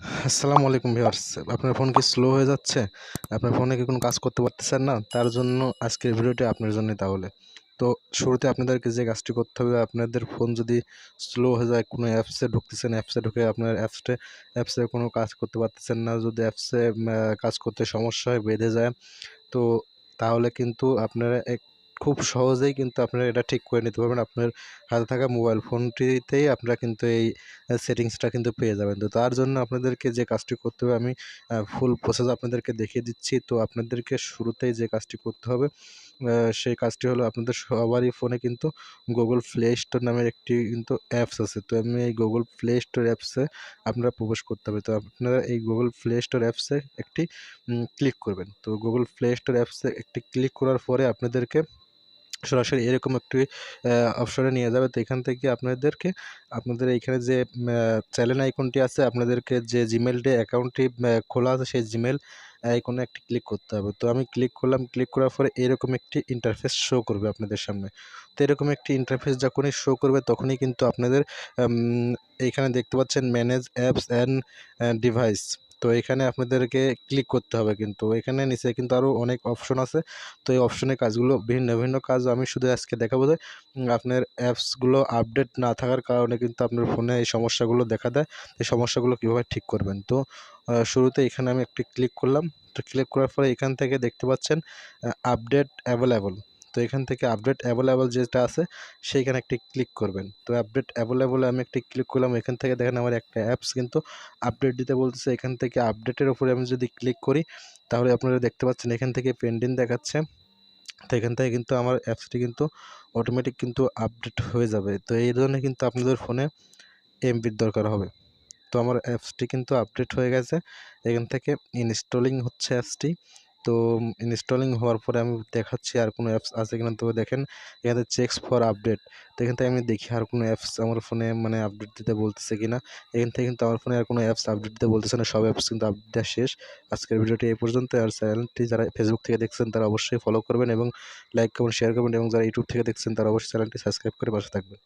আসসালামু আলাইকুম ভিউয়ার্স। আপনার ফোন কি স্লো হয়ে যাচ্ছে? আপনার ফোনে কি কোনো কাজ করতে পারতেছেন না? তার জন্য আজকের ভিডিওটি আপনার জন্যই তাহলে। তো শুরুতে আপনাদেরকে যে কাজটি করতে হবে, আপনাদের ফোন যদি স্লো হয়ে যায়, কোনো অ্যাপসে ঢুকতেছেন, অ্যাপসে ঢুকে আপনার অ্যাপসে কোনো কাজ করতে পারতেছেন না, যদি অ্যাপসে কাজ করতে সমস্যা হয়, বেঁধে যায়, তো তাহলে কিন্তু আপনারা খুব সহজেই কিন্তু আপনারা এটা ঠিক করে নিতে পারবেন। আপনার হাতে থাকা মোবাইল ফোনটিতেই আপনারা কিন্তু এই সেটিংসটা কিন্তু পেয়ে যাবেন। তো তার জন্য আপনাদেরকে যে কাজটি করতে হবে, আমি ফুল প্রসেস আপনাদেরকে দেখিয়ে দিচ্ছি। তো আপনাদেরকে শুরুতেই যে কাজটি করতে হবে, সেই কাজটি হলো, আপনাদের সবারই ফোনে কিন্তু গুগল প্লে স্টোর নামের একটি কিন্তু অ্যাপস আছে। তো আমি এই গুগল প্লে স্টোর অ্যাপসে আপনারা প্রবেশ করতে হবে। তো আপনারা এই গুগল প্লে স্টোর অ্যাপসে একটি ক্লিক করবেন। তো গুগল প্লে স্টোর অ্যাপসে একটি ক্লিক করার পরে আপনাদেরকে সরাসরি এরকম একটি অপশনে নিয়ে যাবে। তো এখান থেকে আপনাদের এইখানে যে চ্যানেল আইকনটি আছে, আপনাদেরকে যে জিমেল দিয়ে অ্যাকাউন্টটি খোলা আছে, সেই জিমেল আইকনে একটি ক্লিক করতে হবে। তো আমি ক্লিক করলাম। ক্লিক করার পরে এরকম একটি ইন্টারফেস শো করবে আপনাদের সামনে। তো এরকম একটি ইন্টারফেস যখনই শো করবে, তখনই কিন্তু আপনাদের আম এইখানে দেখতে পাচ্ছেন ম্যানেজ অ্যাপস অ্যান্ড ডিভাইস। তো এখানে আপনাদেরকে ক্লিক করতে হবে। কিন্তু এখানে নিচে কিন্তু আরও অনেক অপশন আছে। তো এই অপশনের কাজগুলো, ভিন্ন ভিন্ন কাজ আমি শুধু আজকে দেখাবো যে আপনার অ্যাপসগুলো আপডেট না থাকার কারণে কিন্তু আপনার ফোনে এই সমস্যাগুলো দেখা দেয়। এই সমস্যাগুলো কীভাবে ঠিক করবেন। তো শুরুতে এখানে আমি একটি ক্লিক করলাম। তো ক্লিক করার পরে এখান থেকে দেখতে পাচ্ছেন আপডেট অ্যাভেলেবল। তো এখান থেকে আপডেট অ্যাভেলেবল যেটা আছে, সেইখানে একটি ক্লিক করবেন। তো আপডেট অ্যাভেলেবলে আমি একটি ক্লিক করলাম। এখান থেকে দেখেন আমার একটা অ্যাপস কিন্তু আপডেট দিতে বলতেছে। এখান থেকে আপডেটের উপরে আমি যদি ক্লিক করি, তাহলে আপনারা দেখতে পাচ্ছেন এখান থেকে পেন্ডিং দেখাচ্ছে। তো এখান থেকে কিন্তু আমার অ্যাপসটি কিন্তু অটোমেটিক কিন্তু আপডেট হয়ে যাবে। তো এই ধরনের কিন্তু আপনাদের ফোনে এমবির দরকার হবে। তো আমার অ্যাপসটি কিন্তু আপডেট হয়ে গেছে। এখান থেকে ইনস্টলিং হচ্ছে অ্যাপসটি। তো ইনস্টলিং হওয়ার পরে আমি দেখাচ্ছি আর কোনো অ্যাপস আছে কিনা। তো দেখেন এখানে চেকস ফর আপডেট। তো এখান থেকে আমি দেখি আর কোনো অ্যাপস আমার ফোনে মানে আপডেট দিতে বলতেছে কিনা। এখান থেকে কিন্তু আমার ফোনে আর কোনো অ্যাপস আপডেট দিতে বলতেছে না, সব অ্যাপস কিন্তু আপডেট দেওয়া শেষ। আজকের ভিডিওটি এই পর্যন্ত। আর চ্যানেলটি যারা ফেসবুক থেকে দেখছেন তারা অবশ্যই ফলো করবেন এবং লাইক, কমেন্ট, শেয়ার করবেন, এবং যারা ইউটিউব থেকে দেখছেন তারা অবশ্যই চ্যানেলটি সাবস্ক্রাইব করে পাশে থাকবেন।